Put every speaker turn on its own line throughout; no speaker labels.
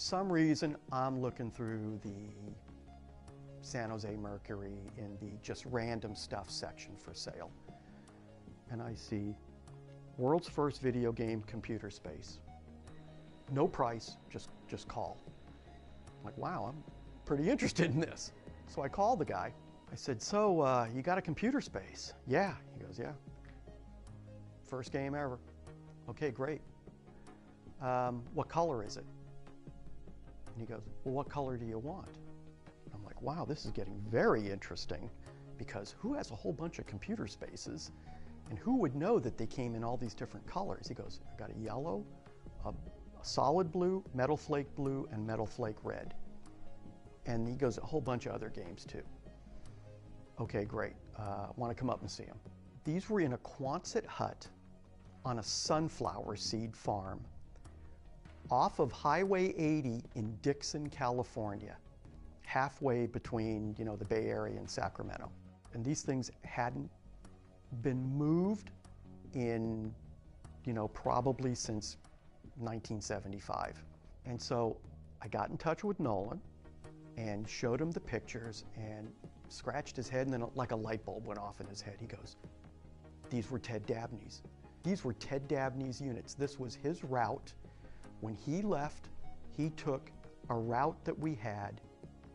some reason, I'm looking through the San Jose Mercury in the just random stuff section for sale. And I see world's first video game computer space. No price, just call. I'm like, wow, I'm pretty interested in this. So I called the guy. I said, so you got a computer space? Yeah. He goes, yeah. First game ever. Okay, great. What color is it? And he goes, well, what color do you want? I'm like, wow, this is getting very interesting, because who has a whole bunch of computer spaces and who would know that they came in all these different colors? He goes, I got a yellow, a solid blue, metal flake blue, and metal flake red. And he goes, a whole bunch of other games too. Okay, great. Want to come up and see them. These were in a Quonset hut on a sunflower seed farm off of Highway 80 in Dixon, California, halfway between, the Bay Area and Sacramento. And these things hadn't been moved in, probably since 1975. And so I got in touch with Nolan and showed him the pictures and scratched his head, and then like a light bulb went off in his head. He goes, these were Ted Dabney's. These were Ted Dabney's units. This was his route. When he left, he took a route that we had,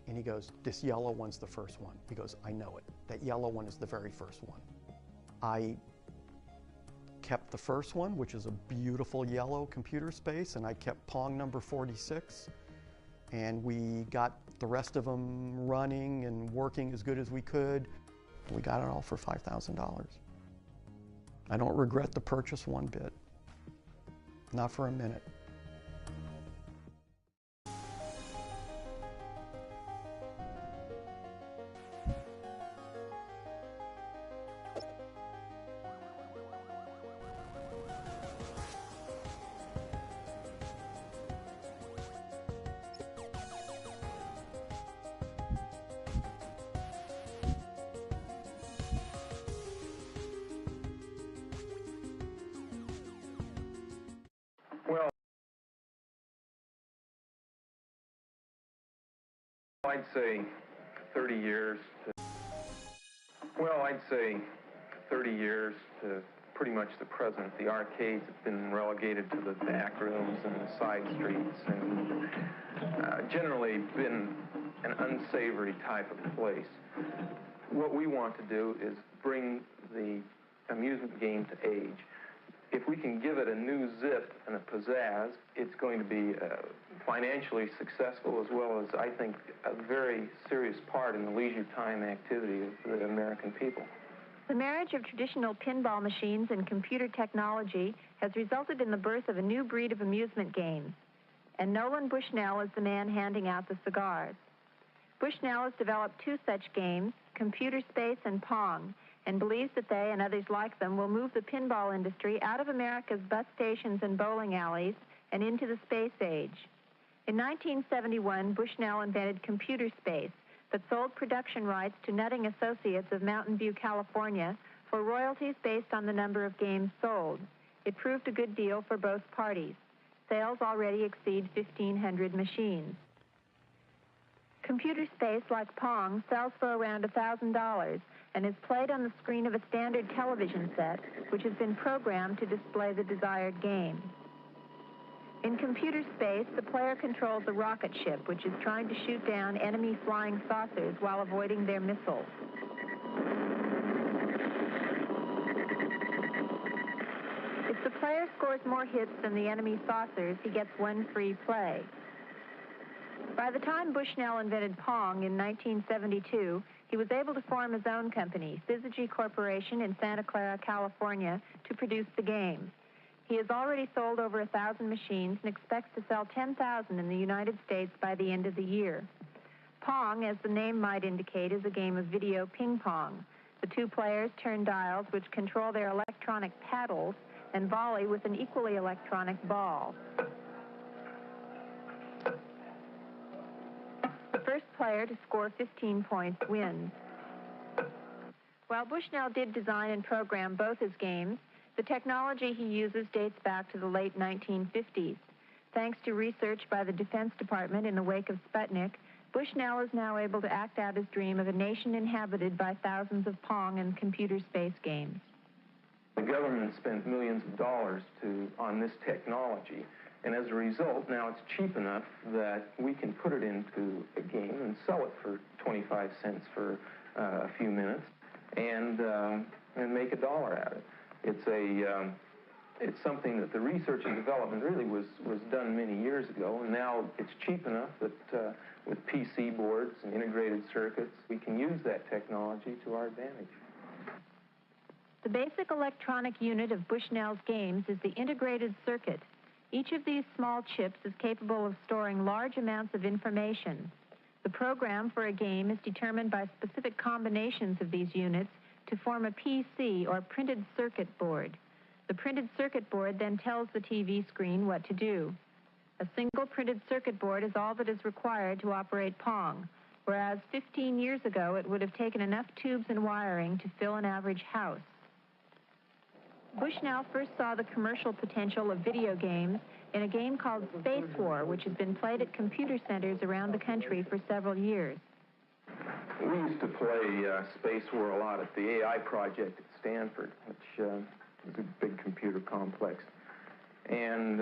and he goes, this yellow one's the first one. He goes, I know it. That yellow one is the very first one. I kept the first one, which is a beautiful yellow computer space, and I kept Pong number 46. And we got the rest of them running and working as good as we could. We got it all for $5,000. I don't regret the purchase one bit. Not for a minute.
Well, I'd say 30 years to pretty much the present. The arcades have been relegated to the back rooms and the side streets, and generally been an unsavory type of place. What we want to do is bring the amusement game to age. If we can give it a new zip and a pizzazz, it's going to be financially successful, as well as, I think, a very serious part in the leisure time activity of the American people.
The marriage of traditional pinball machines and computer technology has resulted in the birth of a new breed of amusement games. And Nolan Bushnell is the man handing out the cigars. Bushnell has developed two such games, Computer Space and Pong, and believes that they and others like them will move the pinball industry out of America's bus stations and bowling alleys and into the space age. In 1971, Bushnell invented Computer Space, but sold production rights to Nutting Associates of Mountain View, California, for royalties based on the number of games sold. It proved a good deal for both parties. Sales already exceed 1,500 machines. Computer Space, like Pong, sells for around $1,000 and is played on the screen of a standard television set, which has been programmed to display the desired game. In Computer Space, the player controls a rocket ship, which is trying to shoot down enemy flying saucers while avoiding their missiles. If the player scores more hits than the enemy saucers, he gets one free play. By the time Bushnell invented Pong in 1972, he was able to form his own company, Syzygy Corporation in Santa Clara, California, to produce the game. He has already sold over 1,000 machines and expects to sell 10,000 in the United States by the end of the year. Pong, as the name might indicate, is a game of video ping pong. The two players turn dials which control their electronic paddles and volley with an equally electronic ball. The first player to score 15 points wins. While Bushnell did design and program both his games, the technology he uses dates back to the late 1950s. Thanks to research by the Defense Department in the wake of Sputnik, Bushnell is now able to act out his dream of a nation inhabited by thousands of Pong and computer space games.
The government spent millions of dollars on this technology, and as a result, now it's cheap enough that we can put it into a game and sell it for 25 cents for a few minutes and make $1 out of it. It's something that the research and development really was done many years ago, and now it's cheap enough that with PC boards and integrated circuits, we can use that technology to our advantage.
The basic electronic unit of Bushnell's games is the integrated circuit. Each of these small chips is capable of storing large amounts of information. The program for a game is determined by specific combinations of these units to form a PC, or printed circuit board. The printed circuit board then tells the TV screen what to do. A single printed circuit board is all that is required to operate Pong, whereas 15 years ago it would have taken enough tubes and wiring to fill an average house. Bushnell first saw the commercial potential of video games in a game called Space War, which has been played at computer centers around the country for several years.
We used to play Space War a lot at the AI project at Stanford, which is a big computer complex. And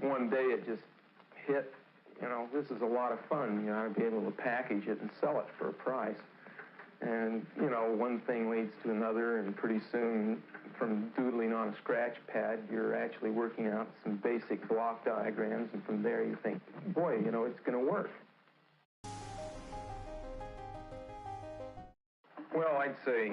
one day it just hit, this is a lot of fun. You ought to be able to package it and sell it for a price. And, one thing leads to another, and pretty soon, from doodling on a scratch pad, you're actually working out some basic block diagrams, and from there you think, boy, it's going to work. Well, I'd say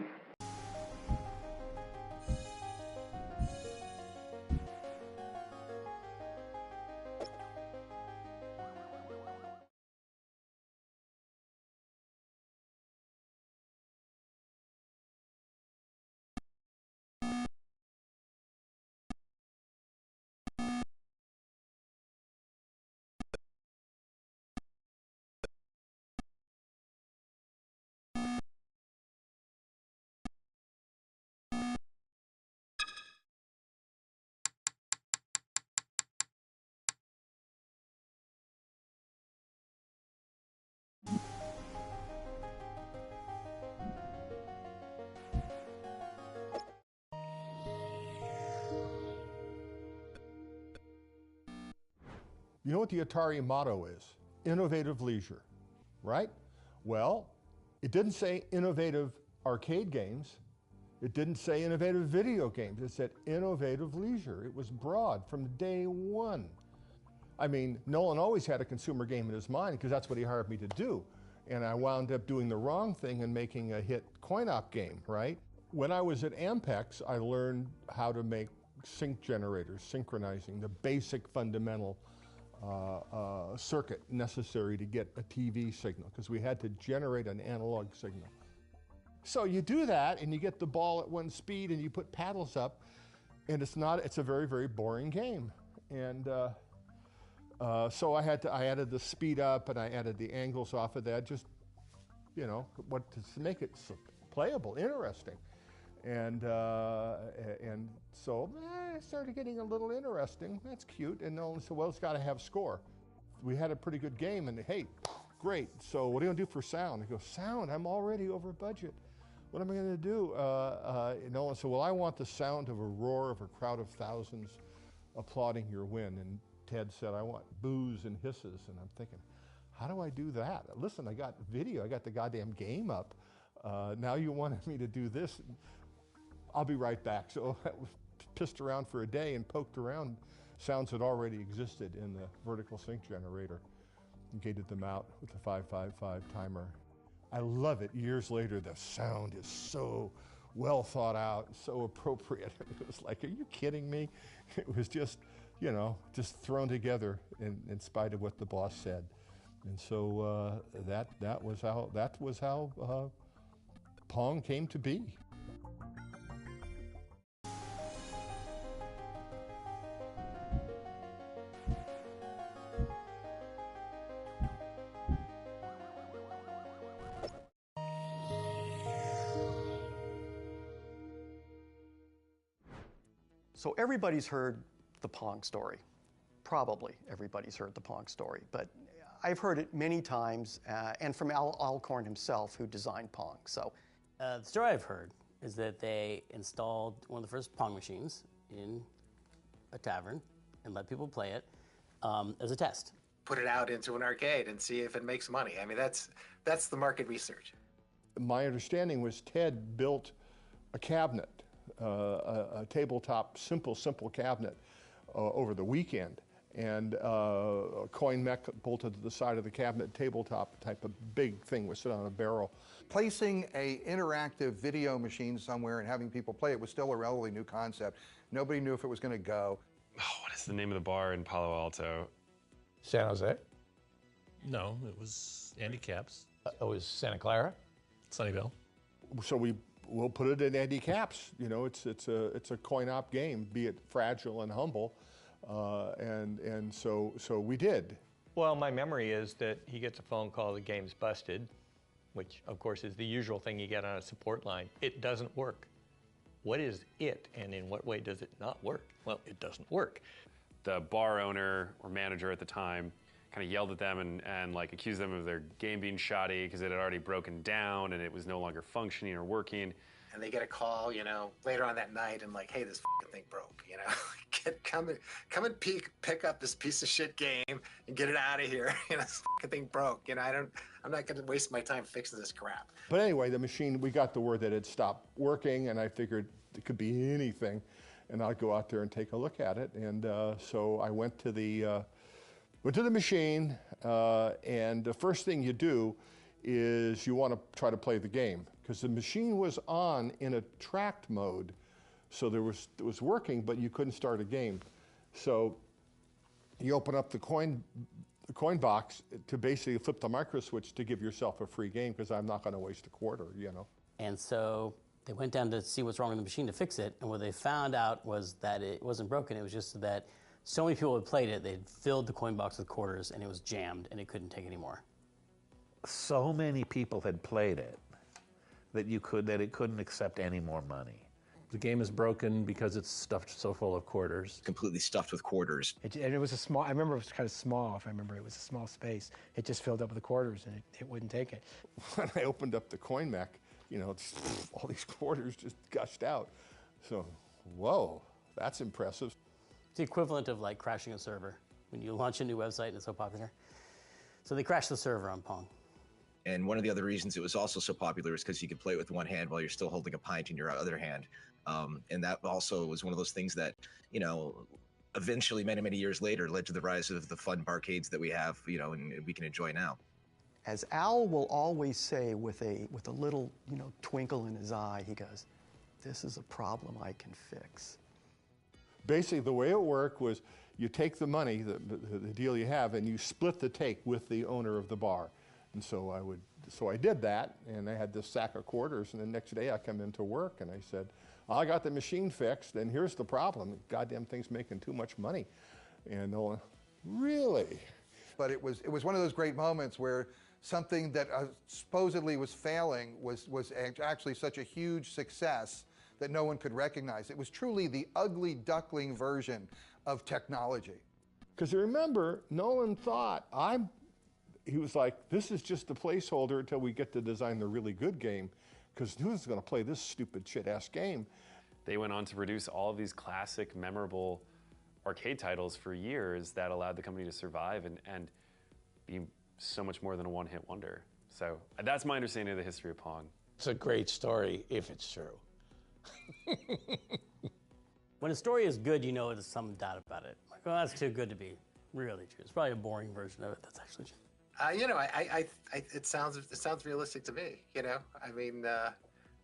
You know what the Atari motto is? Innovative leisure, right? Well, it didn't say innovative arcade games. It didn't say innovative video games. It said innovative leisure. It was broad from day one. I mean, Nolan always had a consumer game in his mind because that's what he hired me to do. And I wound up doing the wrong thing and making a hit coin-op game, right? When I was at Ampex, I learned how to make sync generators, synchronizing, the basic fundamental circuit necessary to get a TV signal, because we had to generate an analog signal. So you do that and you get the ball at one speed and you put paddles up, and it's a very, very boring game. And so I added the speed up and I added the angles off of that, just, to make it playable, interesting. And so it started getting a little interesting. That's cute. And Nolan said, well, it's got to have score. We had a pretty good game, and hey, great. So what are you going to do for sound? I go, sound? I'm already over budget. What am I going to do? Nolan said, well, I want the sound of a roar of a crowd of thousands applauding your win. And Ted said, I want boos and hisses. And I'm thinking, how do I do that? Listen, I got video. I got the goddamn game up. Now you wanted me to do this. I'll be right back. So I pissed around for a day and poked around sounds that already existed in the vertical sync generator and gated them out with the 555 timer. I love it. Years later, the sound is so well thought out, so appropriate. It was like, are you kidding me? It was just, just thrown together in spite of what the boss said. And so that was how Pong came to be.
So everybody's heard the Pong story. probably everybody's heard the Pong story, but I've heard it many times, and from Al Alcorn himself, who designed Pong. So,
the story I've heard is that they installed one of the first Pong machines in a tavern and let people play it as a test.
Put it out into an arcade and see if it makes money. I mean, that's the market research.
My understanding was Ted built a cabinet, a tabletop, simple cabinet over the weekend. And a coin mech bolted to the side of the cabinet, tabletop type of big thing was sit on a barrel.
Placing a interactive video machine somewhere and having people play it was still a relatively new concept. Nobody knew if it was going to go.
Oh, what is the name of the bar in Palo Alto?
San Jose?
No, it was Andy Caps.
It was Santa Clara?
Sunnyvale.
So we'll put it in Andy Caps. You know, it's a coin-op game, be it fragile and humble. And so we did.
Well, my memory is that he gets a phone call, the game's busted, which of course is the usual thing you get on a support line. It doesn't work. What is it, and in what way does it not work? Well, it doesn't work.
The bar owner or manager at the time kind of yelled at them and like accused them of their game being shoddy because it had already broken down and it was no longer functioning or working.
And they get a call, you know, later on that night and like, hey, this thing broke, you know. come and pick up this piece of shit game and get it out of here. You know, this thing broke. You know, I'm not going to waste my time fixing this crap.
But anyway, the machine, we got the word that it stopped working, and I figured it could be anything, and I'd go out there and take a look at it. And so I went to the machine, and the first thing you do is you want to try to play the game, because the machine was on in a tracked mode, so it was working, but you couldn't start a game. So you open up the coin box to basically flip the micro switch to give yourself a free game, because I'm not going to waste a quarter, you know.
And so they went down to see what's wrong with the machine to fix it, and what they found out was that it wasn't broken. It was just that so many people had played it, they'd filled the coin box with quarters, and it was jammed, and it couldn't take any more.
So many people had played it that it couldn't accept any more money.
The game is broken because it's stuffed so full of quarters.
Completely stuffed with quarters.
And it was a small, I remember it was kind of small, if I remember. It was a small space. It just filled up with the quarters, and it wouldn't take it.
When I opened up the coin mech, you know, all these quarters just gushed out. So, whoa, that's impressive.
It's the equivalent of like crashing a server when you launch a new website and it's so popular. So they crashed the server on Pong.
And one of the other reasons it was also so popular is because you could play it with one hand while you're still holding a pint in your other hand. And that also was one of those things that, you know, eventually many, many years later led to the rise of the fun barcades that we have, you know, and we can enjoy now.
As Al will always say with a little, you know, twinkle in his eye, he goes, "This is a problem I can fix."
Basically, the way it worked was you take the money, the deal you have, and you split the take with the owner of the bar. And so I did that, and I had this sack of quarters, and the next day I come into work, and I said, I got the machine fixed, and here's the problem. Goddamn thing's making too much money. And they'll, really?
But it was one of those great moments where something that supposedly was failing was actually such a huge success that no one could recognize. It was truly the ugly duckling version of technology.
Because remember, Nolan thought, he was like, this is just the placeholder until we get to design the really good game, because who's going to play this stupid shit-ass game?
They went on to produce all of these classic, memorable arcade titles for years that allowed the company to survive and be so much more than a one-hit wonder. So that's my understanding of the history of Pong.
It's a great story, if it's true.
When a story is good, you know there's some doubt about it. Like, oh, that's too good to be really true. It's probably a boring version of it that's actually true.
You know, it sounds realistic to me. You know, I mean,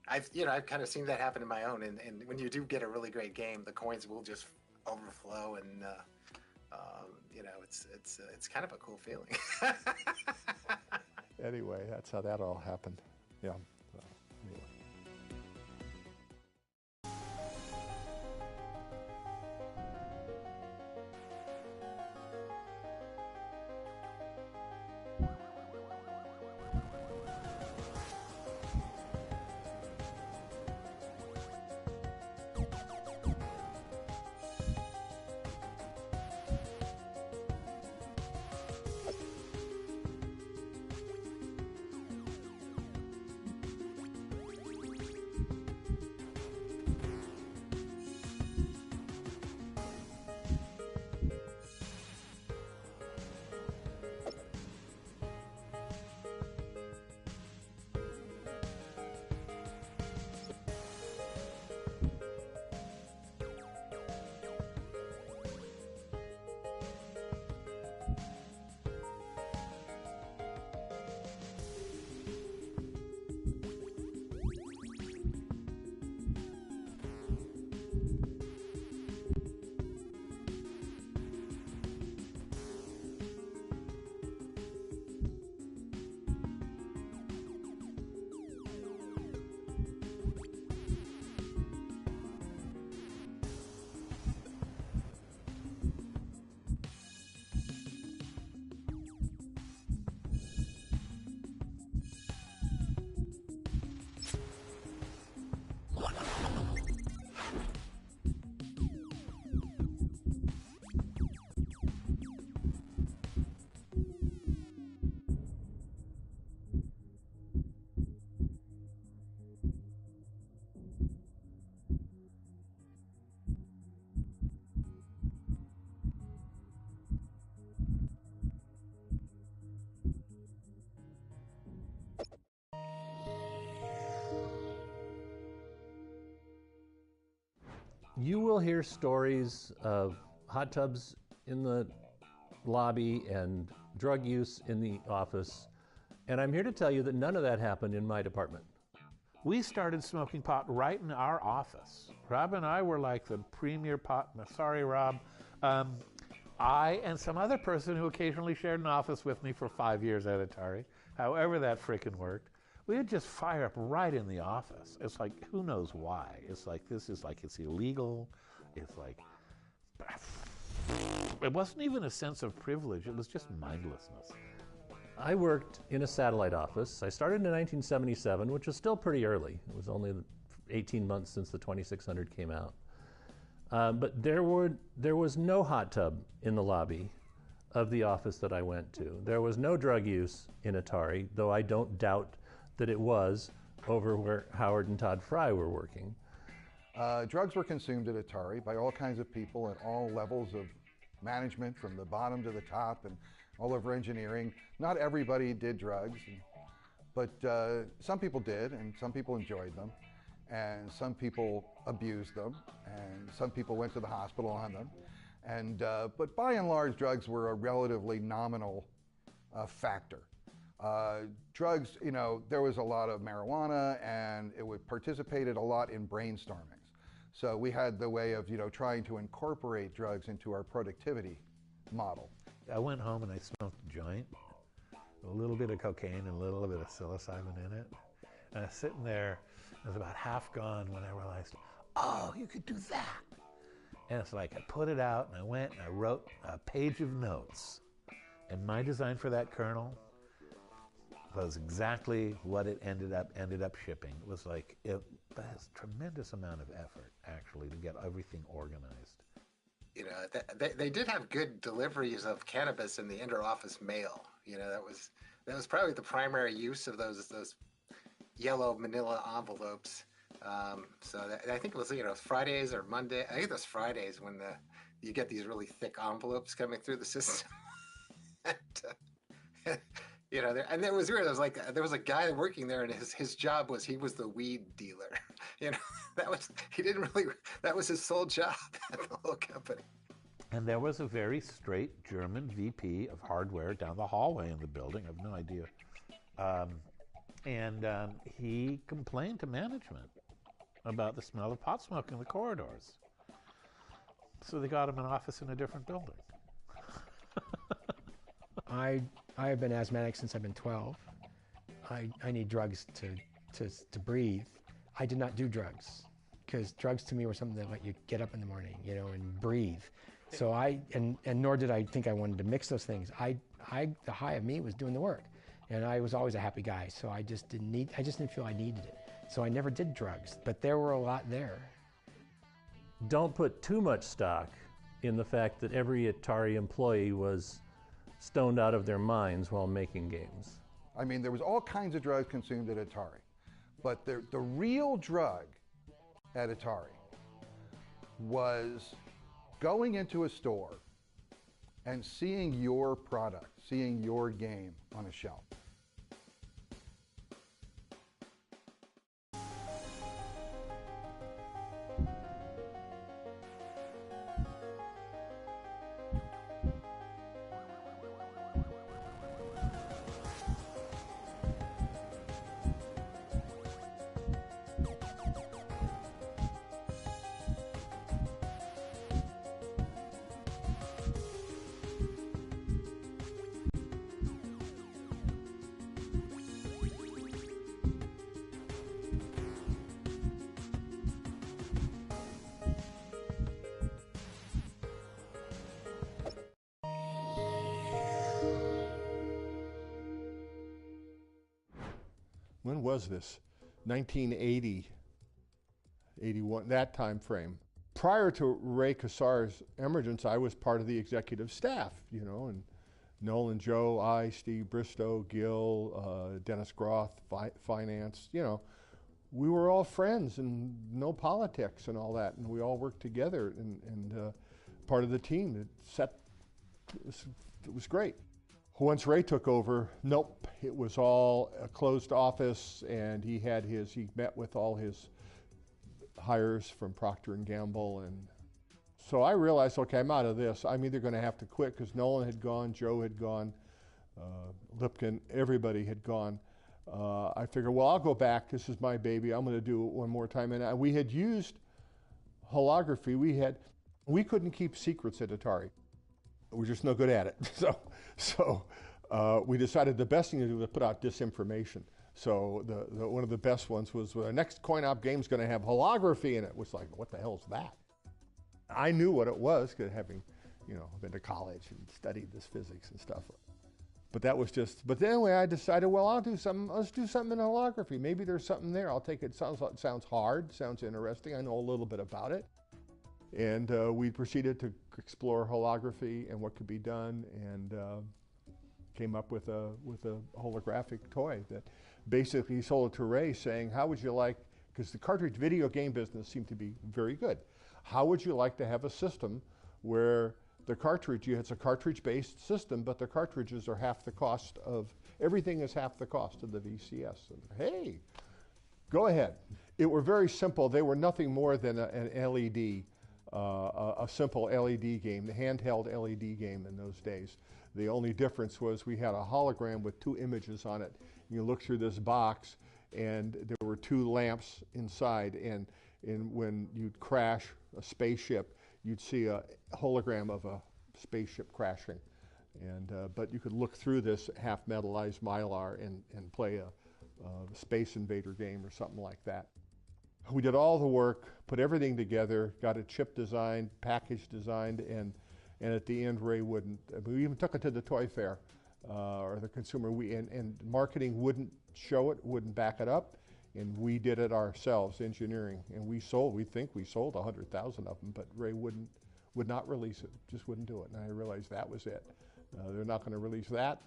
I've kind of seen that happen in my own. And when you do get a really great game, the coins will just overflow, and you know, it's kind of a cool feeling.
Anyway, that's how that all happened. Yeah. Anyway.
You will hear stories of hot tubs in the lobby and drug use in the office, and I'm here to tell you that none of that happened in my department.
We started smoking pot right in our office. Rob and I were like the premier pot. Sorry, Rob. I and some other person who occasionally shared an office with me for 5 years at Atari, however that frickin' worked, we would just fire up right in the office. It's like, who knows why? It's like, it's illegal. It's like, it wasn't even a sense of privilege. It was just mindlessness.
I worked in a satellite office. I started in 1977, which was still pretty early. It was only 18 months since the 2600 came out. But there was no hot tub in the lobby of the office that I went to. There was no drug use in Atari, though I don't doubt that it was over where Howard and Todd Fry were working.
Drugs were consumed at Atari by all kinds of people at all levels of management, from the bottom to the top and all over engineering. Not everybody did drugs, but some people did, and some people enjoyed them, and some people abused them, and some people went to the hospital on them. And but by and large, drugs were a relatively nominal factor. Drugs, you know, there was a lot of marijuana, and it participated a lot in brainstormings. So we had the way of, you know, trying to incorporate drugs into our productivity model.
I went home and I smoked a joint, a little bit of cocaine and a little bit of psilocybin in it. And I was sitting there, it was about half gone when I realized, oh, you could do that. And it's like I put it out and I went and I wrote a page of notes. And my design for that kernel was exactly what it ended up shipping. It was like, it was a tremendous amount of effort, actually, to get everything organized.
You know, they did have good deliveries of cannabis in the inter-office mail. You know, that was probably the primary use of those yellow manila envelopes. I think it was, you know, Fridays or Monday. I think it was Fridays when you get these really thick envelopes coming through the system. You know, and it was weird. It was like there was a guy working there, and his job was he was the weed dealer. You know, that was his sole job at the whole company.
And there was a very straight German VP of hardware down the hallway in the building. I have no idea. He complained to management about the smell of pot smoke in the corridors. So they got him an office in a different building.
I have been asthmatic since I've been 12. I need drugs to breathe. I did not do drugs because drugs to me were something that let you get up in the morning, you know, and breathe. So and nor did I think I wanted to mix those things. The high of me was doing the work, and I was always a happy guy. So I just didn't feel I needed it. So I never did drugs, but there were a lot there.
Don't put too much stock in the fact that every Atari employee was stoned out of their minds while making games.
I mean, there was all kinds of drugs consumed at Atari, but the real drug at Atari was going into a store and seeing your product, seeing your game on a shelf.
When was this? 1980, 81, that time frame. Prior to Ray Kassar's emergence, I was part of the executive staff, you know, and Nolan, Joe, I, Steve Bristow, Gil, Dennis Groth, finance, you know, we were all friends and no politics and all that, and we all worked together and part of the team that it was great. Once Ray took over, nope, it was all a closed office, and he met with all his hires from Procter & Gamble. And so I realized, okay, I'm out of this. I'm either going to have to quit because Nolan had gone, Joe had gone, Lipkin, everybody had gone. I figured, well, I'll go back. This is my baby. I'm going to do it one more time. And we had used holography. We couldn't keep secrets at Atari. We're just no good at it. So we decided the best thing to do was put out disinformation. So one of the best ones was the next coin-op game's going to have holography in it. It was like, what the hell is that? I knew what it was, because having, been to college and studied this physics and stuff. But that was just. But anyway, I decided, well, I'll do something. Let's do something in holography. Maybe there's something there. I'll take it. Sounds hard. Sounds interesting. I know a little bit about it. And we proceeded to explore holography and what could be done, and came up with a holographic toy that basically sold it to Ray, saying, how would you like, because the cartridge video game business seemed to be very good, how would you like to have a system where the cartridge, it's a cartridge-based system, but the cartridges are half the cost of, everything is half the cost of the VCS. And, hey, go ahead. It were very simple. They were nothing more than an LED, a simple LED game, the handheld LED game in those days. The only difference was we had a hologram with 2 images on it. You look through this box, and there were 2 lamps inside, and when you'd crash a spaceship, you'd see a hologram of a spaceship crashing. And but you could look through this half-metallized mylar and play a Space Invader game or something like that. We did all the work, put everything together, got a chip designed, package designed, and at the end, Ray wouldn't. We even took it to the toy fair or the consumer. And marketing wouldn't show it, wouldn't back it up, and we did it ourselves, engineering. And we think we sold 100,000 of them, but Ray would not release it, just wouldn't do it. And I realized that was it. They're not going to release that.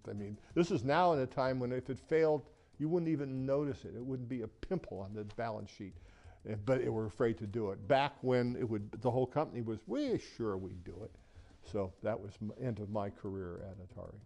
I mean, this is now in a time when if it failed, you wouldn't even notice it. It wouldn't be a pimple on the balance sheet. But they were afraid to do it. Back when the whole company was, we're sure we'd do it. So that was the end of my career at Atari.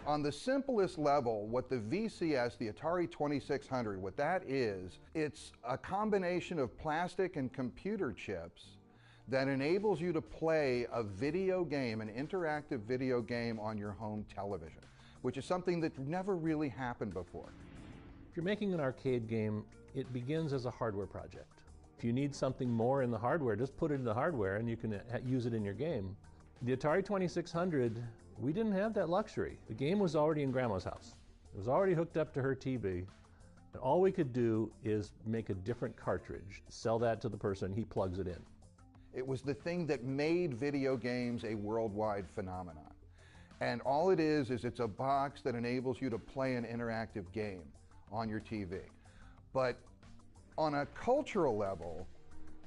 On the simplest level, what the VCS, the Atari 2600, what that is, it's a combination of plastic and computer chips that enables you to play a video game, an interactive video game on your home television, which is something that never really happened before.
If you're making an arcade game, it begins as a hardware project. If you need something more in the hardware, just put it in the hardware and you can use it in your game. The Atari 2600, we didn't have that luxury. The game was already in Grandma's house. It was already hooked up to her TV. And all we could do is make a different cartridge, sell that to the person, he plugs it in.
It was the thing that made video games a worldwide phenomenon. And all it is it's a box that enables you to play an interactive game on your TV. But on a cultural level,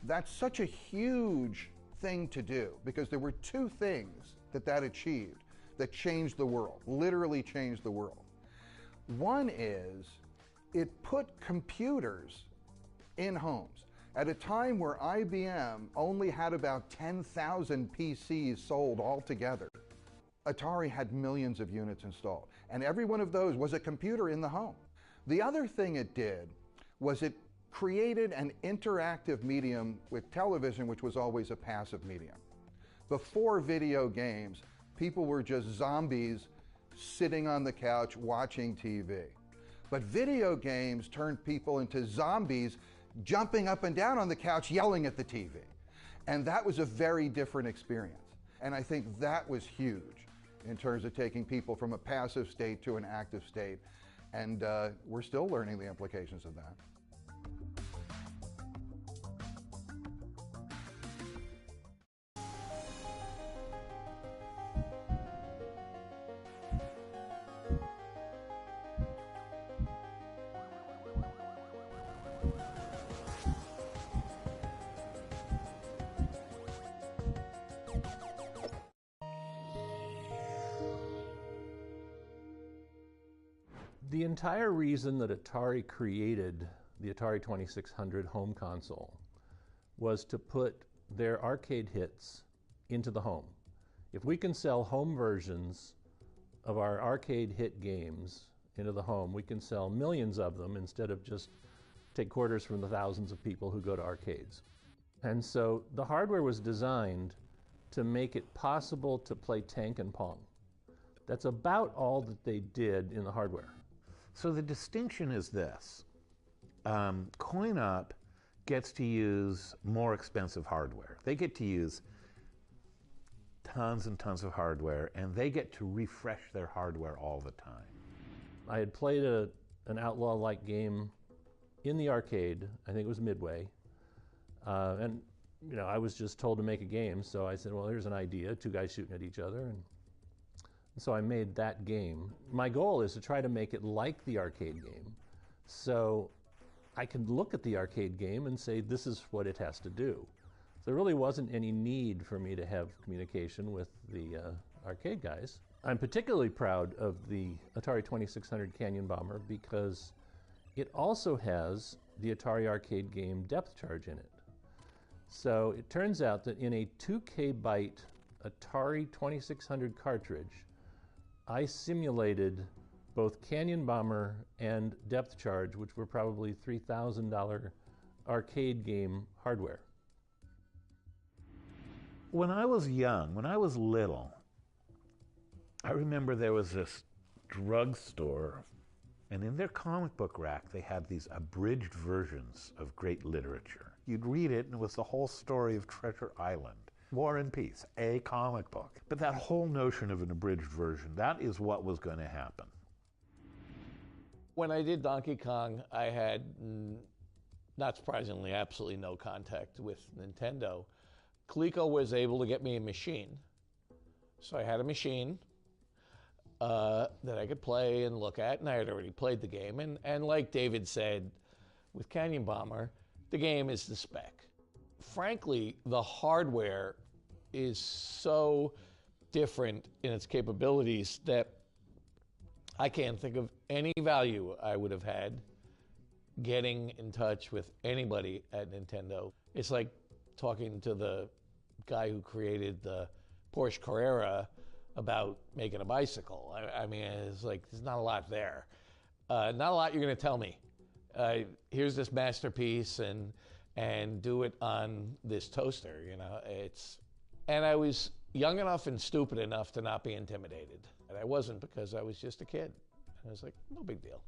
that's such a huge thing to do, because there were 2 things that achieved that changed the world, literally changed the world. One is it put computers in homes. At a time where IBM only had about 10,000 PCs sold altogether, Atari had millions of units installed, and every one of those was a computer in the home. The other thing it did was it created an interactive medium with television, which was always a passive medium. Before video games, people were just zombies sitting on the couch watching TV. But video games turned people into zombies jumping up and down on the couch yelling at the TV. And that was a very different experience. And I think that was huge in terms of taking people from a passive state to an active state. And we're still learning the implications of that.
The entire reason that Atari created the Atari 2600 home console was to put their arcade hits into the home. If we can sell home versions of our arcade hit games into the home, we can sell millions of them instead of just take quarters from the thousands of people who go to arcades. And so the hardware was designed to make it possible to play Tank and Pong. That's about all that they did in the hardware.
So the distinction is this. CoinUp gets to use more expensive hardware. They get to use tons and tons of hardware, and they get to refresh their hardware all the time.
I had played an outlaw-like game in the arcade. I think it was Midway. And I was just told to make a game, so I said, well, here's an idea, two guys shooting at each other. And so I made that game. My goal is to try to make it like the arcade game, so I could look at the arcade game and say, this is what it has to do. There really wasn't any need for me to have communication with the arcade guys. I'm particularly proud of the Atari 2600 Canyon Bomber because it also has the Atari arcade game Depth Charge in it. So it turns out that in a 2K byte Atari 2600 cartridge, I simulated both Canyon Bomber and Depth Charge, which were probably $3,000 arcade game hardware.
When I was young, when I was little, I remember there was this drugstore, and in their comic book rack, they had these abridged versions of great literature. You'd read it, and it was the whole story of Treasure Island. War and Peace, a comic book. But that whole notion of an abridged version, that is what was going to happen.
When I did Donkey Kong, I had, not surprisingly, absolutely no contact with Nintendo. Coleco was able to get me a machine. So I had a machine that I could play and look at, and I had already played the game. And like David said, with Canyon Bomber, the game is the spec. Frankly, the hardware is so different in its capabilities that I can't think of any value I would have had getting in touch with anybody at Nintendo. It's like talking to the guy who created the Porsche Carrera about making a bicycle. I mean, it's like, there's not a lot there. Not a lot you're going to tell me. Here's this masterpiece, and do it on this toaster, and I was young enough and stupid enough to not be intimidated. And I wasn't, because I was just a kid. And I was like, no big deal.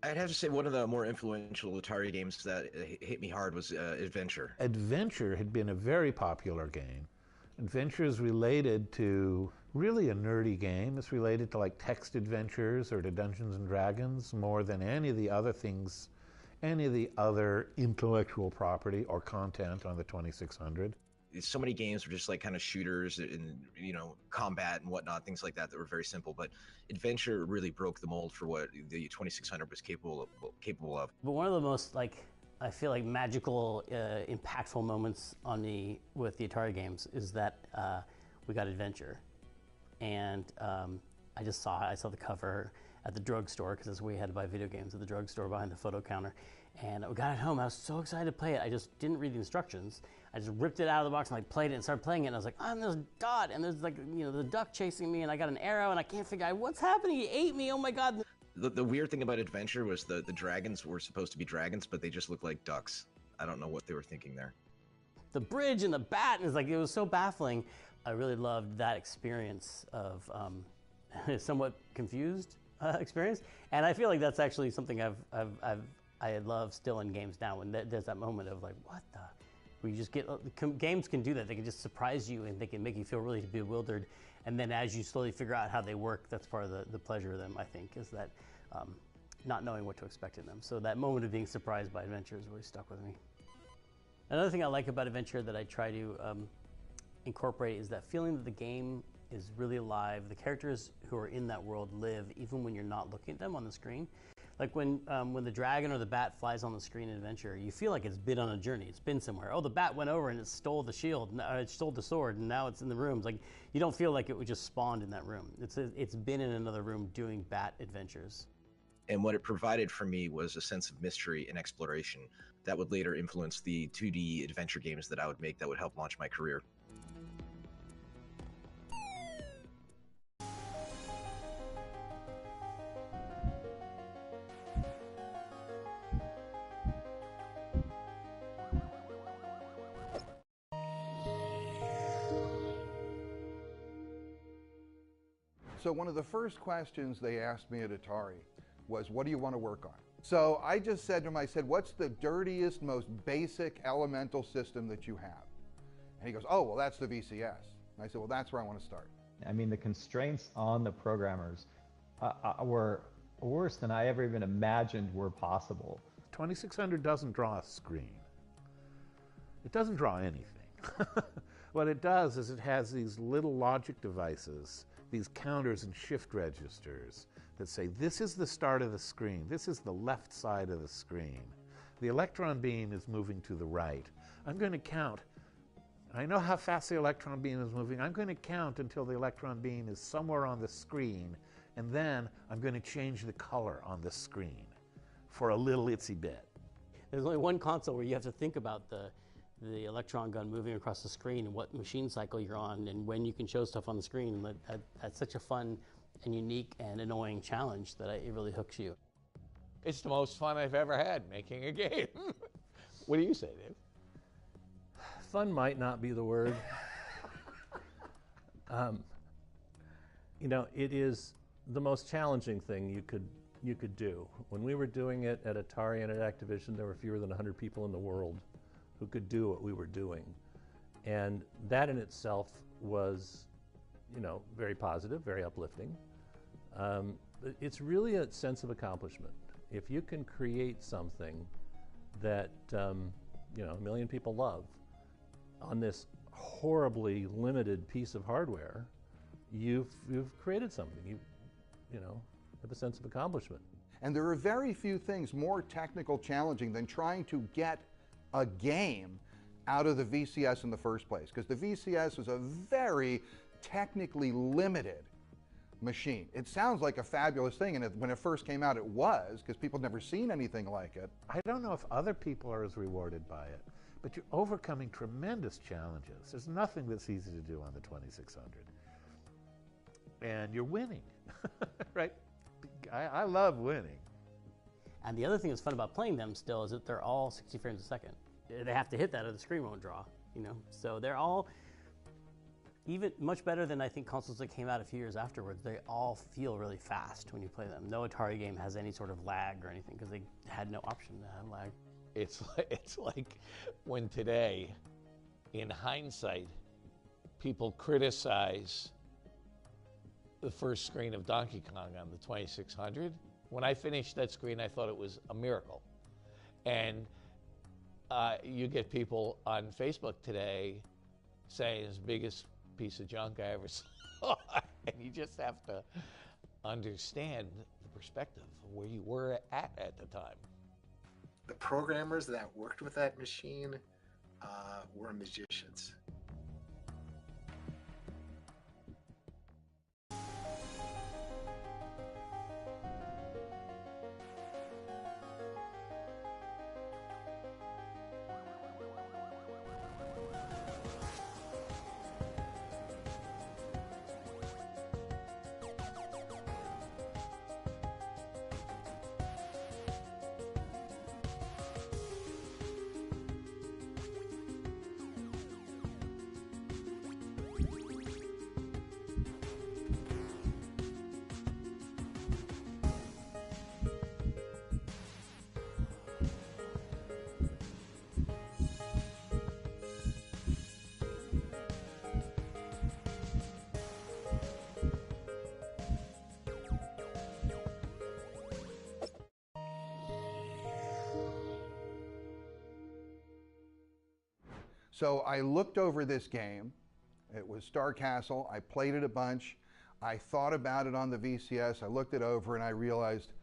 I'd have to say one of the more influential Atari games that hit me hard was Adventure.
Adventure had been a very popular game. Adventure is related to really a nerdy game. It's related to like text adventures or to Dungeons and Dragons more than any of the other things, any of the other intellectual property or content on the 2600.
So many games were just like kind of shooters and, you know, combat and whatnot, things like that were very simple. But Adventure really broke the mold for what the 2600 was capable of.
But one of the most, like, I feel like magical, impactful moments on me with the Atari games is that we got Adventure, and I saw the cover at the drugstore, because that's where we had to buy video games, at the drugstore behind the photo counter. And we got it home. I was so excited to play it. I just didn't read the instructions. I just ripped it out of the box and like played it and started playing it. And I was like, I'm this dot, and there's like, you know, the duck chasing me, and I got an arrow, and I can't figure out what's happening. He ate me. Oh my God.
The weird thing about Adventure was the dragons were supposed to be dragons, but they just looked like ducks. I don't know what they were thinking there.
The bridge and the bat, and it was so baffling. I really loved that experience of somewhat confused experience, and I feel like that's actually something I love still in games now. When there's that moment of like, what the? Where you just get games can do that. They can just surprise you, and they can make you feel really bewildered. And then as you slowly figure out how they work, that's part of the pleasure of them. I think is that not knowing what to expect in them. So that moment of being surprised by Adventure has really stuck with me. Another thing I like about Adventure that I try to incorporate is that feeling that the game is really alive. The characters who are in that world live even when you're not looking at them on the screen. Like when the dragon or the bat flies on the screen in Adventure, you feel like it's been on a journey. It's been somewhere. Oh, the bat went over and it stole the shield. It stole the sword, and now it's in the room. It's like you don't feel like it was just spawned in that room. It's been in another room doing bat adventures.
And what it provided for me was a sense of mystery and exploration that would later influence the 2D adventure games that I would make that would help launch my career.
So one of the first questions they asked me at Atari was, what do you want to work on? So I just said to him, I said, what's the dirtiest, most basic elemental system that you have? And he goes, oh, well, that's the VCS. And I said, well, that's where I want to start.
I mean, the constraints on the programmers were worse than I ever even imagined were possible.
2600 doesn't draw a screen. It doesn't draw anything. What it does is it has these little logic devices, these counters and shift registers that say, this is the start of the screen, this is the left side of the screen. The electron beam is moving to the right. I'm going to count. I know how fast the electron beam is moving. I'm going to count until the electron beam is somewhere on the screen, and then I'm going to change the color on the screen for a little itsy bit.
There's only one console where you have to think about the electron gun moving across the screen and what machine cycle you're on and when you can show stuff on the screen. And that's such a fun and unique and annoying challenge that it really hooks you.
It's the most fun I've ever had making a game. What do you say, Dave?
Fun might not be the word. You know, it is the most challenging thing you could do. When we were doing it at Atari and at Activision, there were fewer than 100 people in the world who could do what we were doing. And that in itself was, you know, very positive, very uplifting. It's really a sense of accomplishment. If you can create something that, you know, 1 million people love on this horribly limited piece of hardware, you've created something. You know, have a sense of accomplishment.
And there are very few things more technical challenging than trying to get a game out of the VCS in the first place, because the VCS was a very technically limited machine. It sounds like a fabulous thing, and when it first came out, it was, because people had never seen anything like it.
I don't know if other people are as rewarded by it, but you're overcoming tremendous challenges. There's nothing that's easy to do on the 2600. And you're winning, right? I love winning.
And the other thing that's fun about playing them still is that they're all 60 frames a second. They have to hit that or the screen won't draw, you know? So they're all Even much better than I think consoles that came out a few years afterwards. They all feel really fast when you play them. No Atari game has any sort of lag or anything because they had no option to have lag.
It's like when today, in hindsight, people criticize the first screen of Donkey Kong on the 2600. When I finished that screen, I thought it was a miracle. And you get people on Facebook today saying it's the biggest piece of junk I ever saw. And you just have to understand the perspective of where you were at the time.
The programmers that worked with that machine were magicians.
So I looked over this game. It was Star Castle. I played it a bunch. I thought about it on the VCS. I looked it over and I realized,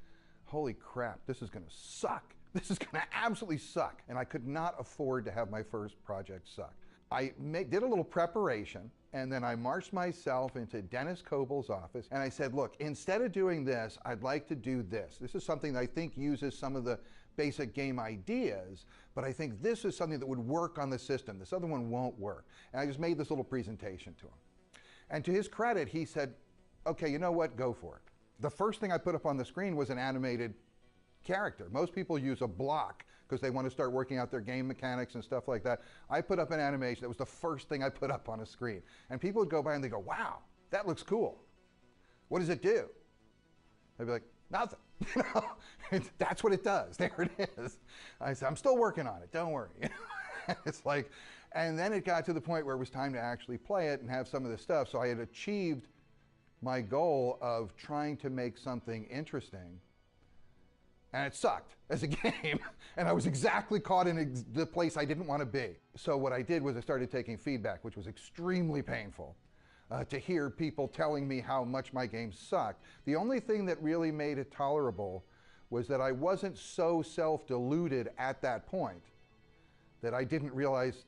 holy crap, this is going to suck. This is going to absolutely suck. And I could not afford to have my first project suck. I did a little preparation, and then I marched myself into Dennis Cobal's office, and I said, look, instead of doing this, I'd like to do this. This is something that I think uses some of the basic game ideas, but I think this is something that would work on the system. This other one won't work. And I just made this little presentation to him. And to his credit, he said, okay, you know what, go for it. The first thing I put up on the screen was an animated character. Most people use a block because they want to start working out their game mechanics and stuff like that. I put up an animation. That was the first thing I put up on a screen. And people would go by and they go, wow, that looks cool. What does it do? I'd be like, nothing. That's what it does. There it is. I said, I'm still working on it. Don't worry. It's like, and then it got to the point where it was time to actually play it and have some of the stuff. So I had achieved my goal of trying to make something interesting. And it sucked as a game. And I was exactly caught in the place I didn't want to be. So what I did was I started taking feedback, which was extremely painful. To hear people telling me how much my game sucked. The only thing that really made it tolerable was that I wasn't so self-deluded at that point that I didn't realize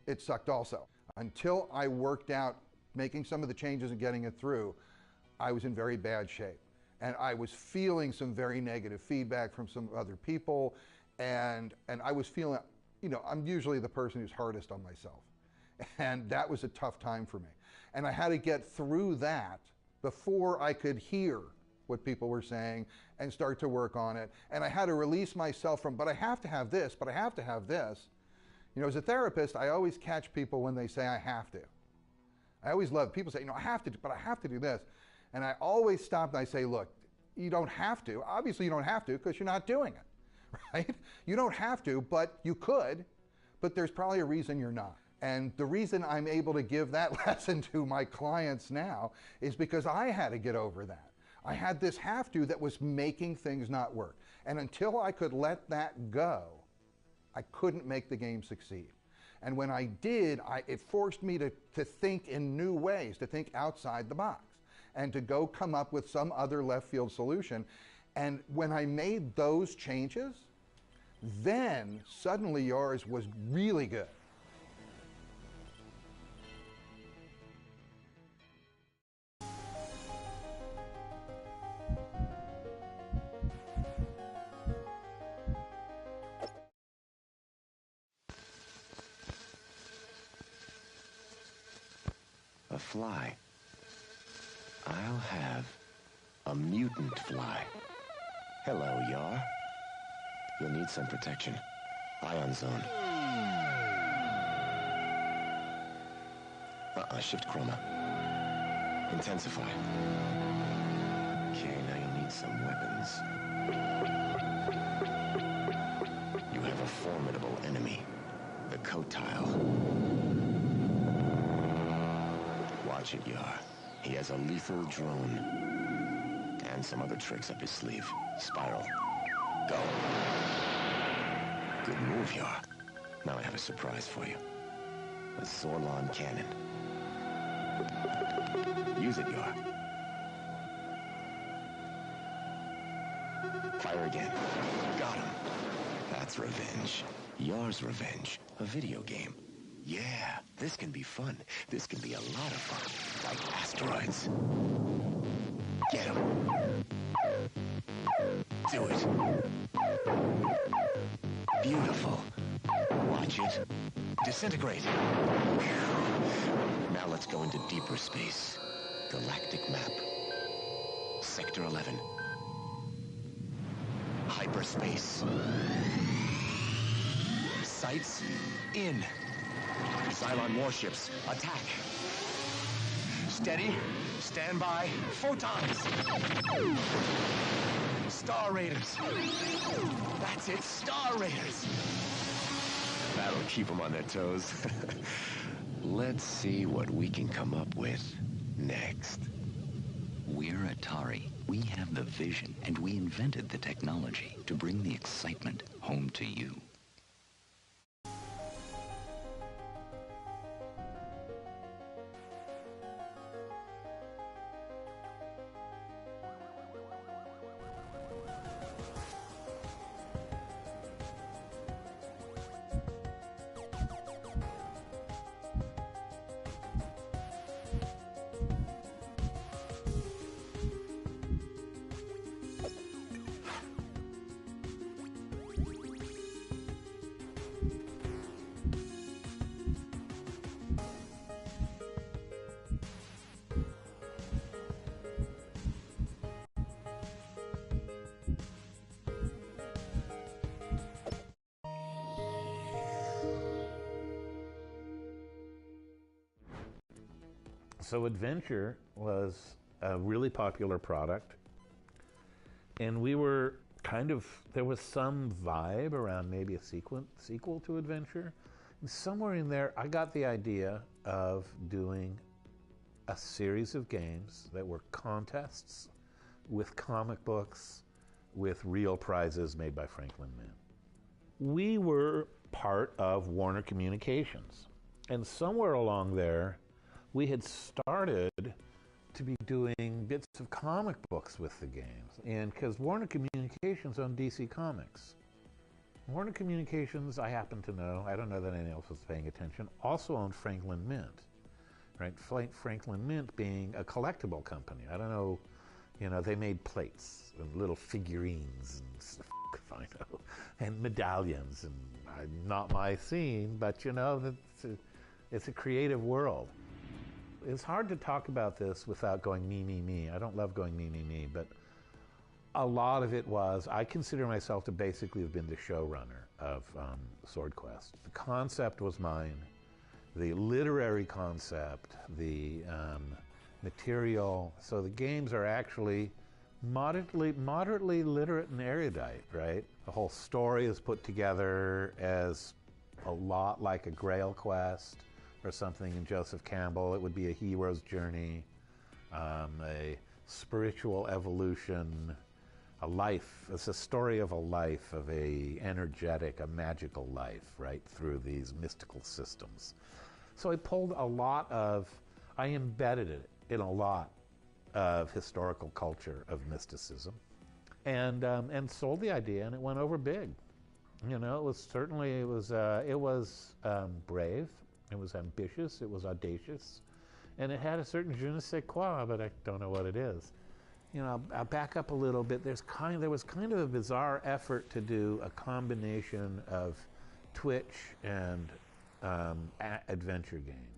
it sucked also. Until I worked out making some of the changes and getting it through, I was in very bad shape. And I was feeling some very negative feedback from some other people, and I was feeling, you know, I'm usually the person who's hardest on myself. And that was a tough time for me. And I had to get through that before I could hear what people were saying and start to work on it. And I had to release myself from, but I have to have this, but I have to have this. You know, as a therapist, I always catch people when they say I have to. I always love people say, you know, I have to, but I have to do this. And I always stop and I say, look, you don't have to. Obviously, you don't have to because you're not doing it, right? You don't have to, but you could, but there's probably a reason you're not. And the reason I'm able to give that lesson to my clients now is because I had to get over that. I had this have to that was making things not work. And until I could let that go, I couldn't make the game succeed. And when I did, it forced me to think in new ways, to think outside the box, and to go come up with some other left field solution. And when I made those changes, then suddenly yours was really good.
A fly. I'll have a mutant fly. Hello, Yar. You'll need some protection. Ion zone. Shift chroma. Intensify. Okay, now you'll need some weapons. You have a formidable enemy. The Kotile. Watch it, Yar. He has a lethal drone. And some other tricks up his sleeve. Spiral. Go. Good move, Yar. Now I have a surprise for you. A Zorlon cannon. Use it, Yar. Fire again. Got him. That's revenge. Yar's revenge. A video game. Yeah, this can be fun. This can be a lot of fun. Like asteroids. Get him. Do it. Beautiful. Watch it. Disintegrate. Now let's go into deeper space. Galactic map. Sector 11. Hyperspace. Sights in. Cylon warships, attack. Steady, stand by, photons. Star Raiders. That's it, Star Raiders. That'll keep them on their toes. Let's see what we can come up with next.
We're Atari. We have the vision, and we invented the technology to bring the excitement home to you.
So Adventure was a really popular product, and we were there was some vibe around maybe a sequel to Adventure. And somewhere in there, I got the idea of doing a series of games that were contests with comic books with real prizes made by Franklin Mint. We were part of Warner Communications, and somewhere along there, we had started to be doing bits of comic books with the games. And because Warner Communications owned DC Comics. Warner Communications, I happen to know, I don't know that anyone else was paying attention, also owned Franklin Mint, right? Franklin Mint being a collectible company. I don't know, they made plates and little figurines and stuff, I know, and medallions, and not my scene, but it's a creative world. It's hard to talk about this without going me, me, me. I don't love going me, me, me, but a lot of it was, I consider myself to basically have been the showrunner of Sword Quest. The concept was mine, the literary concept, the material. So the games are actually moderately literate and erudite, right? The whole story is put together as a lot like a Grail quest or something in Joseph Campbell. It would be a hero's journey, a spiritual evolution, a life. It's a story of a life, of a energetic, a magical life, right, through these mystical systems. So I embedded it in a lot of historical culture of mysticism, and sold the idea, and it went over big. It was brave. It was ambitious, it was audacious, and it had a certain je ne sais quoi, but I don't know what it is. I'll back up a little bit. There was kind of a bizarre effort to do a combination of Twitch and adventure game,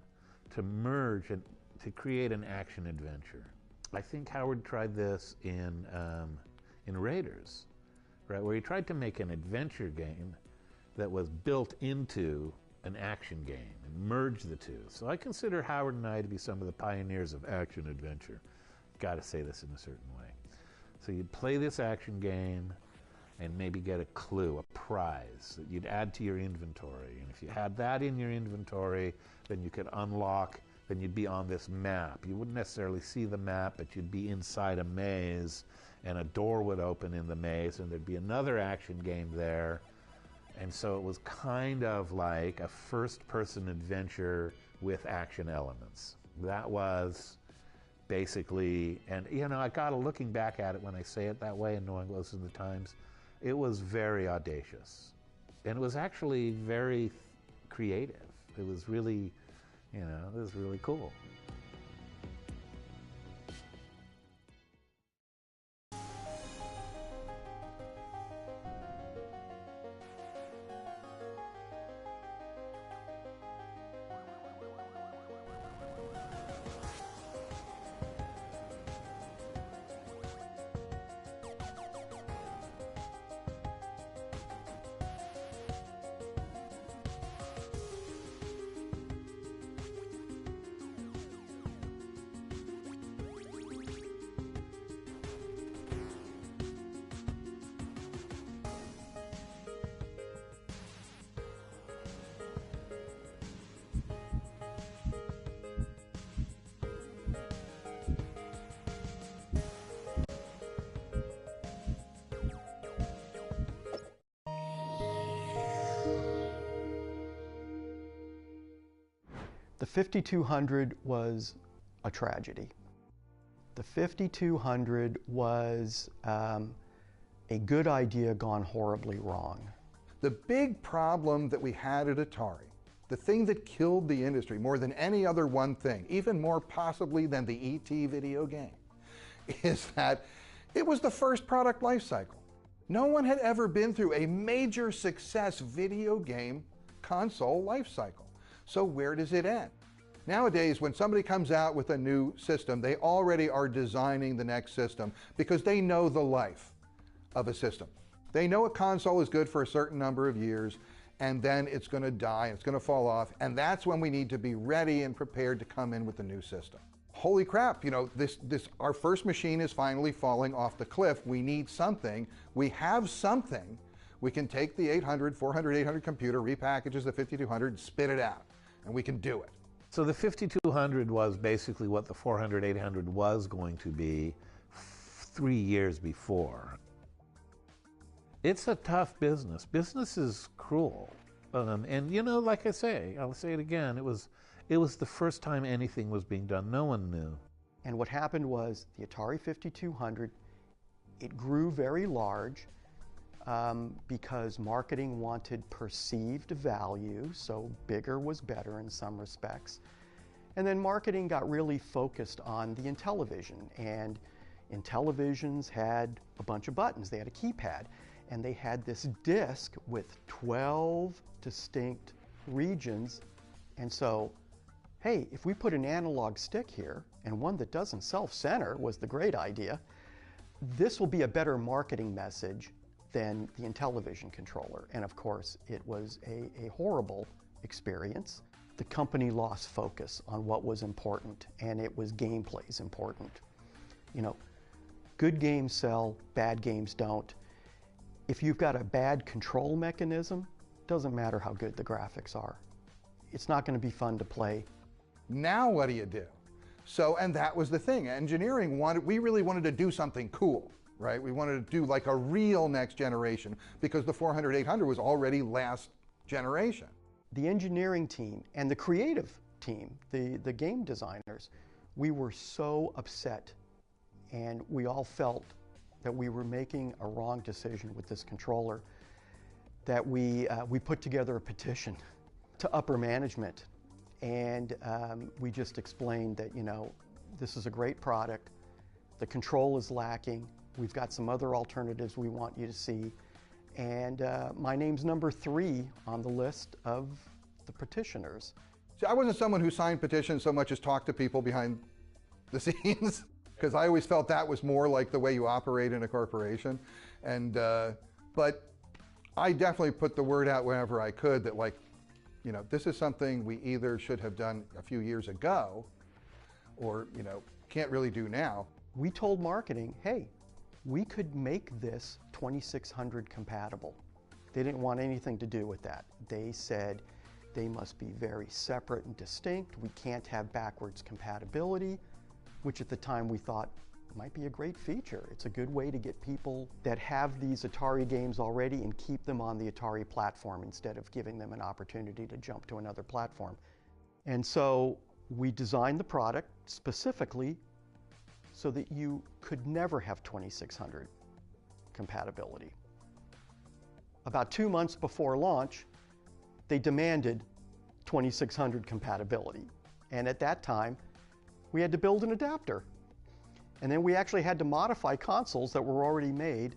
to merge and to create an action adventure. I think Howard tried this in Raiders, right, where he tried to make an adventure game that was built into an action game and merge the two. So I consider Howard and I to be some of the pioneers of action adventure. Got to say this in a certain way. So you'd play this action game and maybe get a clue, a prize that you'd add to your inventory. And if you had that in your inventory, then you could unlock, then you'd be on this map. You wouldn't necessarily see the map, but you'd be inside a maze, and a door would open in the maze, and there'd be another action game there. And so it was kind of like a first-person adventure with action elements. That was basically, and you know, I got looking back at it when I say it that way and knowing what was in the times, it was very audacious. And it was actually very creative. It was really, you know, it was really cool.
The 5200 was a tragedy. The 5200 was a good idea gone horribly wrong.
The big problem that we had at Atari, the thing that killed the industry more than any other one thing, even more possibly than the E.T. video game, is that it was the first product life cycle. No one had ever been through a major success video game console life cycle. So where does it end? Nowadays, when somebody comes out with a new system, they already are designing the next system because they know the life of a system. They know a console is good for a certain number of years, and then it's going to die, it's going to fall off, and that's when we need to be ready and prepared to come in with the new system. Holy crap, you know, our first machine is finally falling off the cliff. We need something. We have something. We can take the 800, 400, 800 computer, repackages the 5200, and spit it out, and we can do it.
So the 5200 was basically what the 400, 800 was going to be 3 years before. It's a tough business. Business is cruel. And you know, like I say, I'll say it again, it was the first time anything was being done. No one knew.
And what happened was the Atari 5200, it grew very large because marketing wanted perceived value, so bigger was better in some respects. And then marketing got really focused on the Intellivision, and Intellivisions had a bunch of buttons. They had a keypad, and they had this disc with 12 distinct regions. And so, hey, if we put an analog stick here, and one that doesn't self-center was the great idea, this will be a better marketing message than the Intellivision controller. And of course, it was a horrible experience. The company lost focus on what was important, and it was gameplay's important. You know, good games sell, bad games don't. If you've got a bad control mechanism, doesn't matter how good the graphics are. It's not going to be fun to play.
Now what do you do? So, and that was the thing. Engineering we really wanted to do something cool, right? We wanted to do like a real next generation because the 400, 800 was already last generation.
The engineering team and the creative team, the game designers, we were so upset, and we all felt that we were making a wrong decision with this controller, that we put together a petition to upper management, and we just explained that, you know, this is a great product, the control is lacking, we've got some other alternatives we want you to see, and my name's number 3 on the list of the petitioners.
See, I wasn't someone who signed petitions so much as talked to people behind the scenes, because I always felt that was more like the way you operate in a corporation. And but I definitely put the word out whenever I could that, like, You know, this is something we either should have done a few years ago or, you know, can't really do now.
We told marketing, hey, we could make this 2600 compatible. They didn't want anything to do with that. They said they must be very separate and distinct. We can't have backwards compatibility, which at the time we thought might be a great feature. It's a good way to get people that have these Atari games already and keep them on the Atari platform instead of giving them an opportunity to jump to another platform. And so we designed the product specifically so that you could never have 2600 compatibility. About 2 months before launch, they demanded 2600 compatibility. And at that time, we had to build an adapter. And then we actually had to modify consoles that were already made,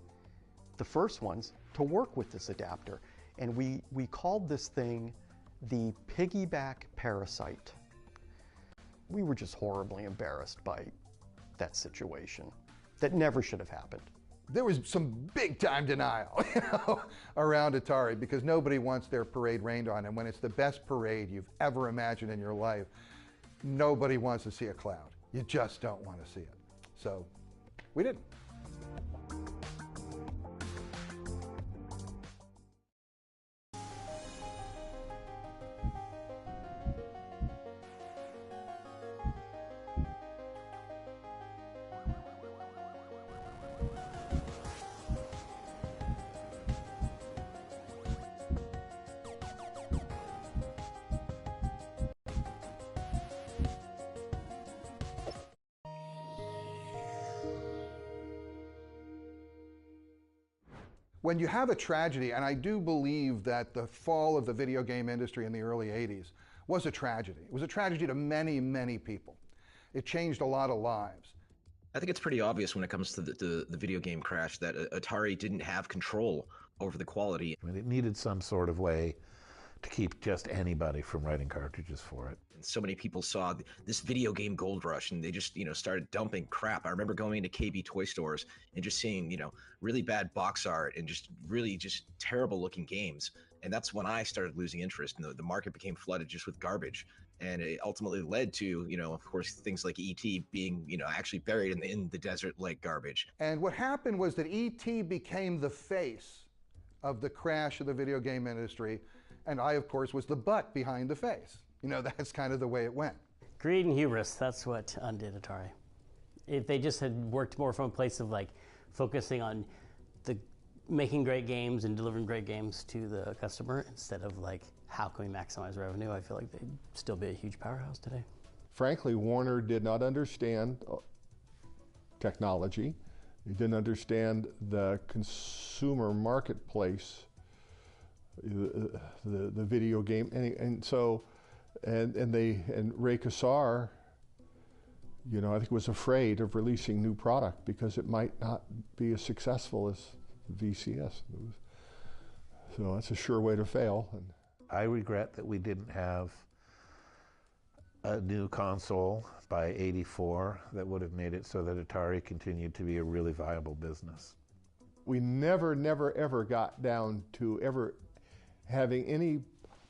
the first ones, to work with this adapter. And we called this thing the piggyback parasite. We were just horribly embarrassed by that situation. That never should have happened.
There was some big time denial, you know, around Atari because nobody wants their parade rained on. And when it's the best parade you've ever imagined in your life, nobody wants to see a cloud. You just don't want to see it. So we didn't. When you have a tragedy, and I do believe that the fall of the video game industry in the early 80s was a tragedy. It was a tragedy to many, many people. It changed a lot of lives.
I think it's pretty obvious when it comes to the video game crash that Atari didn't have control over the quality.
I mean, it needed some sort of way to keep just anybody from writing cartridges for it.
And so many people saw this video game gold rush and they just, you know, started dumping crap. I remember going into KB toy stores and just seeing, you know, really bad box art and just really just terrible looking games. And that's when I started losing interest and the market became flooded just with garbage. And it ultimately led to, you know, of course, things like E.T. being, you know, actually buried in the desert like garbage.
And what happened was that E.T. became the face of the crash of the video game industry. And I, of course, was the butt behind the face. You know, that's kind of the way it went.
Greed and hubris, that's what undid Atari. If they just had worked more from a place of like focusing on making great games and delivering great games to the customer instead of like, how can we maximize revenue, I feel like they'd still be a huge powerhouse today.
Frankly, Warner did not understand technology. They didn't understand the consumer marketplace, the video game, and so, and Ray Kassar, you know, I think was afraid of releasing new product because it might not be as successful as VCS. So that's a sure way to fail. And
I regret that we didn't have a new console by '84 that would have made it so that Atari continued to be a really viable business.
We never, ever got down to ever having any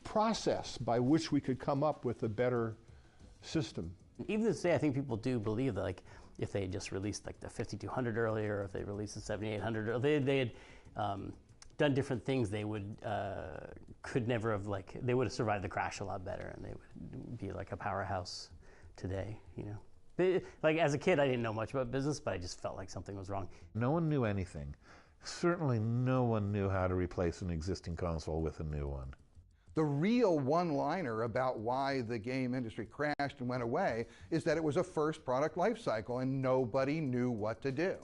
process by which we could come up with a better system.
Even to say, I think people do believe that, like, if they had just released like the 5200 earlier, or if they released the 7800, or they had done different things, they would could never have they would have survived the crash a lot better, and they would be like a powerhouse today. You know, like as a kid, I didn't know much about business, but I just felt like something was wrong.
No one knew anything. Certainly, no one knew how to replace an existing console with a new one.
The real one-liner about why the game industry crashed and went away is that it was a first product life cycle and nobody knew what to do.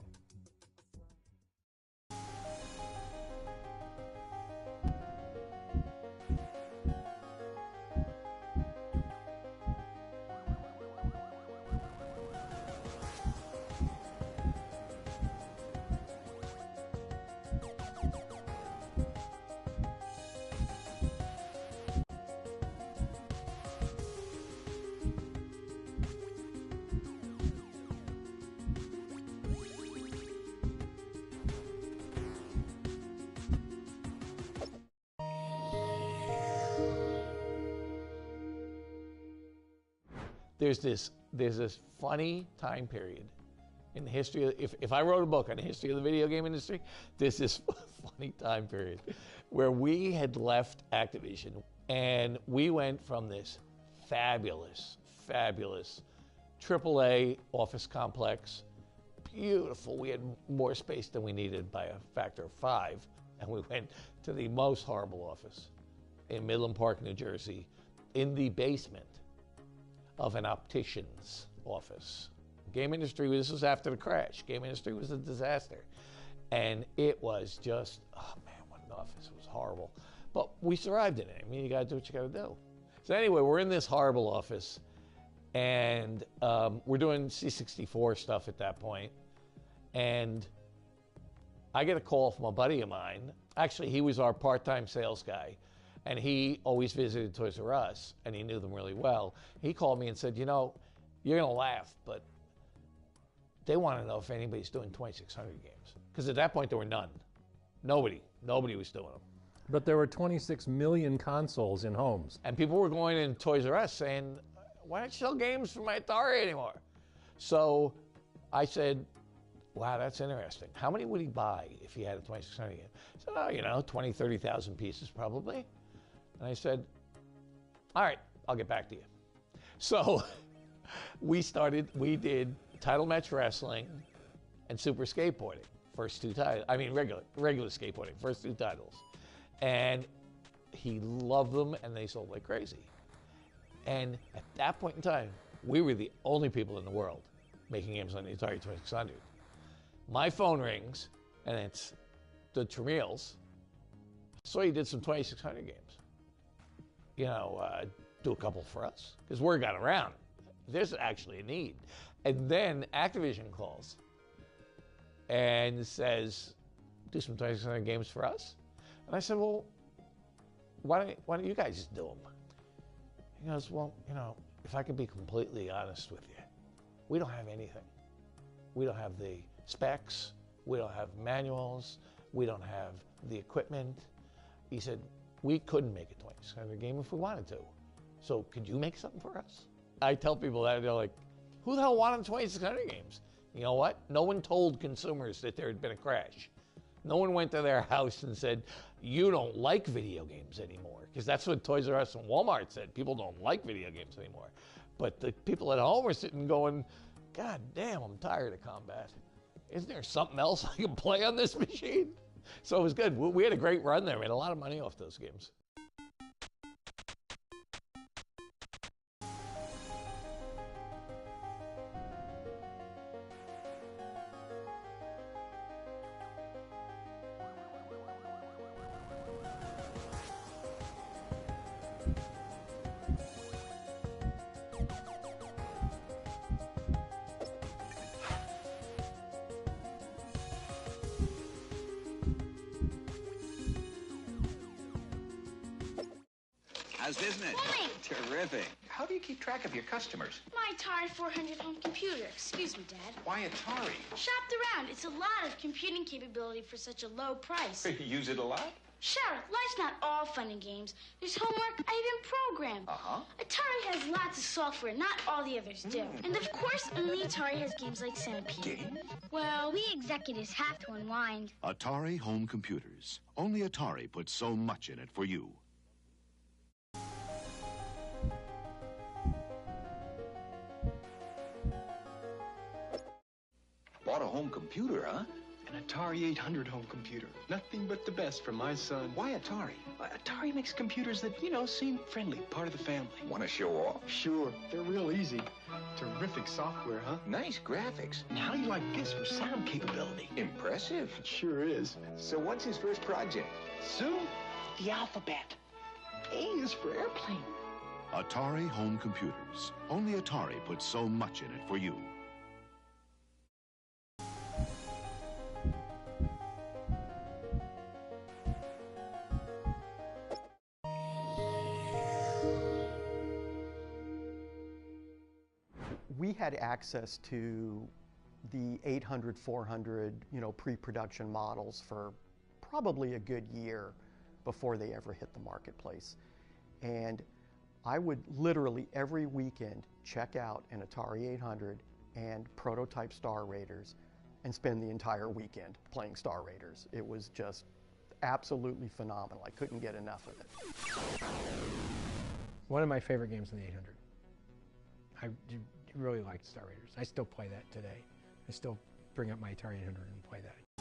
there's this funny time period in the history of, if I wrote a book on the history of the video game industry, there's this funny time period where we had left Activision and we went from this fabulous AAA office complex, beautiful. We had more space than we needed by a factor of 5, and we went to the most horrible office in Midland Park, New Jersey, in the basement of an optician's office. Game industry, this was after the crash. Game industry was a disaster. And it was just, oh man, what an office. It was horrible. But we survived in it. I mean, you gotta do what you gotta do. So anyway, we're in this horrible office, and we're doing C64 stuff at that point. And I get a call from a buddy of mine. Actually, he was our part-time sales guy, and he always visited Toys R Us, and he knew them really well. He called me and said, you know, you're gonna laugh, but they want to know if anybody's doing 2600 games. Because at that point, there were none. Nobody was doing them.
But there were 26 million consoles in homes.
And people were going in Toys R Us saying, why don't you sell games for my Atari anymore? So I said, wow, that's interesting. How many would he buy if he had a 2600 game? He said, oh, you know, 20, 30,000 pieces probably. And I said, all right, I'll get back to you. So we did Title Match Wrestling and Super Skateboarding, first 2 titles. I mean, regular skateboarding, first 2 titles. And he loved them, and they sold like crazy. And at that point in time, we were the only people in the world making games on the Atari 2600. My phone rings, and it's the Tramiels. So he did some 2600 games. You know, do a couple for us, because word got around. There's actually a need. And then Activision calls and says, do some 2600 games for us? And I said, well, why don't you guys just do them? He goes, well, you know, if I can be completely honest with you, we don't have anything. We don't have the specs. We don't have manuals. We don't have the equipment. He said, we couldn't make a 2600 game if we wanted to. So could you make something for us? I tell people that, they're like, who the hell wanted 2600 games? You know what? No one told consumers that there had been a crash. No one went to their house and said, you don't like video games anymore. Because that's what Toys R Us and Walmart said. People don't like video games anymore. But the people at home were sitting going, God damn, I'm tired of combat. Isn't there something else I can play on this machine? So it was good. We had a great run there. We had a lot of money off those games.
How's business?
Morning.
Terrific. How do you keep track of your customers?
My Atari 400 home computer. Excuse me, Dad.
Why Atari?
Shopped around. It's a lot of computing capability for such a low price.
You use it a lot?
Sure, life's not all fun and games. There's homework, I even program. Atari has lots of software, not all the others do. And of course, only Atari has games like Centipede.
Games?
Well, we executives have to unwind.
Atari home computers. Only Atari puts so much in it for you.
Bought a home computer, huh?
An Atari 800 home computer. Nothing but the best for my son.
Why Atari?
Atari makes computers that, you know, seem friendly, part of the family.
Want to show off?
Sure, they're real easy. Terrific software, huh?
Nice graphics.
And how do you like this for sound capability?
Impressive.
It sure is.
So what's his first project?
Soon, the alphabet. A is for airplane.
Atari home computers. Only Atari puts so much in it for you.
We had access to the 800, 400, pre-production models for probably a good year before they ever hit the marketplace. And I would literally every weekend check out an Atari 800 and prototype Star Raiders and spend the entire weekend playing Star Raiders. It was just absolutely phenomenal. I couldn't get enough of it.
One of my favorite games in the 800. I really liked Star Raiders. I still play that today. I still bring up my Atari 800 and play that.